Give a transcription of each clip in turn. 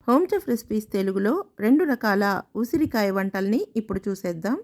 Home chef recipes తెలుగులో 2 రకాల ఉసిరికాయ వంటల్ని ఇప్పుడు చూసేద్దాం.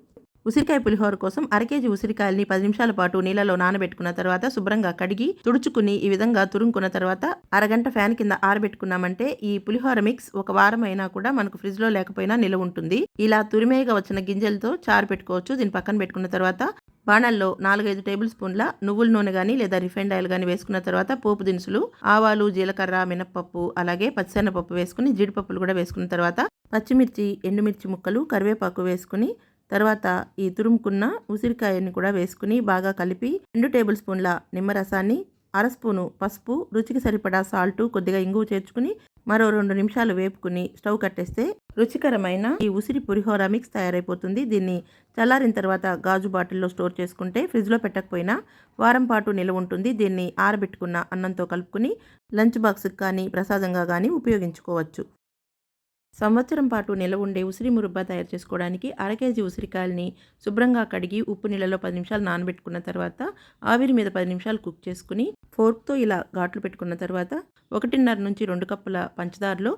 ఉసిరికాయ పులిహోర కోసం కేజీ ఉసిరికాయల్ని 10 నిమిషాల పాటు నీళ్ళలో నానబెట్టుకున్న తర్వాత శుభ్రంగా కడిగి తుడుచుకుని ఈ విధంగా తురుముకున్న తర్వాత అరగంట ఫ్యాన్ కింద ఆరబెట్టుకున్నామంటే ఈ పులిహోర మిక్స్ ఒక వారం అయినా కూడా మనకు ఫ్రిడ్జ్ లో లేకపోయినా నిలవ ఉంటుంది. ఇలా తురిమేగా వచ్చిన గింజలతో చారు పెట్టుకోవచ్చు. దీన్ని పక్కన పెట్టుకున్న తర్వాత బాణల్లో 4-5 టేబుల్ స్పూన్ల నువ్వుల నూనె కానీ లేదా రిఫైండ్ ఆయిల్ కానీ వేసుకున్న తర్వాత పోపు దినుసులు ఆవాలు, జీలకర్ర, మినప్పప్పు, అలాగే పచ్చిశనగపప్పు వేసుకుని జీడిపప్పులు కూడా వేసుకున్న తర్వాత పచ్చిమిర్చి, ఎండుమిర్చి ముక్కలు, కరివేపాకు వేసుకుని తర్వాత ఈ తురుముకున్న ఉసిరికాయని కూడా వేసుకుని బాగా కలిపి 2 టేబుల్ స్పూన్ల నిమ్మరసాన్ని, అర స్పూను పసుపు, రుచికి సరిపడా సాల్టు, కొద్దిగా ఇంగువ చేర్చుకుని మరో 2 నిమిషాలు వేపుకుని స్టవ్ కట్టేస్తే రుచికరమైన ఈ ఉసిరి పులిహోర మిక్స్ తయారైపోతుంది. దీన్ని చల్లారిన తర్వాత గాజు బాటిల్లో స్టోర్ చేసుకుంటే ఫ్రిడ్జ్లో పెట్టకపోయినా వారం పాటు నిల్వ ఉంటుంది. దీన్ని ఆరబెట్టుకున్న అన్నంతో కలుపుకుని లంచ్ బాక్స్కి కానీ ప్రసాదంగా కానీ ఉపయోగించుకోవచ్చు. సంవత్సరం పాటు నిలవ ఉండే ఉసిరి మురబ్బా తయారు చేసుకోవడానికి కేజీ ఉసిరికాయలని శుభ్రంగా కడిగి ఉప్పు నీళ్ళలో 10 నిమిషాలు నానబెట్టుకున్న తర్వాత ఆవిరి మీద 10 నిమిషాలు కుక్ చేసుకుని ఫోర్క్తో ఇలా ఘాట్లు పెట్టుకున్న తర్వాత 1.5 నుంచి 2 కప్పుల పంచదారలో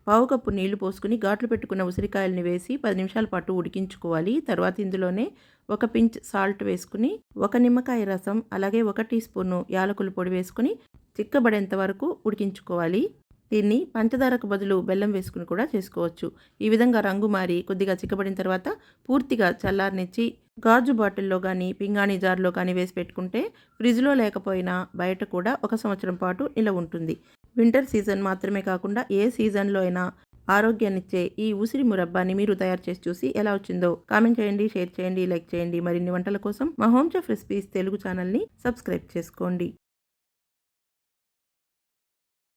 పావు కప్పు నీళ్లు పోసుకుని ఘాట్లు పెట్టుకున్న ఉసిరికాయలని వేసి 10 నిమిషాల పాటు ఉడికించుకోవాలి. తర్వాత ఇందులోనే ఒక పించ్ సాల్ట్ వేసుకుని 1 నిమ్మకాయ రసం అలాగే 1 టీ స్పూను యాలకుల పొడి వేసుకుని చిక్కబడేంత వరకు ఉడికించుకోవాలి. దీన్ని పంచదారకు బదులు బెల్లం వేసుకుని కూడా చేసుకోవచ్చు. ఈ విధంగా రంగు మారి కొద్దిగా చిక్కబడిన తర్వాత పూర్తిగా చల్లారనిచ్చి గాజు బాటిల్లో కానీ పింగాణి జార్లో కానీ వేసి పెట్టుకుంటే ఫ్రిడ్జ్లో లేకపోయినా బయట కూడా 1 సంవత్సరం పాటు నిలవ ఉంటుంది. వింటర్ సీజన్ మాత్రమే కాకుండా ఏ సీజన్లో అయినా ఆరోగ్యాన్నిచ్చే ఈ ఉసిరి మురబ్బాని మీరు తయారు చేసి చూసి ఎలా వచ్చిందో కామెంట్ చేయండి, షేర్ చేయండి, లైక్ చేయండి. మరిన్ని వంటల కోసం మా హోమ్ చెఫ్ రెసిపీస్ తెలుగు ఛానల్ని సబ్స్క్రైబ్ చేసుకోండి.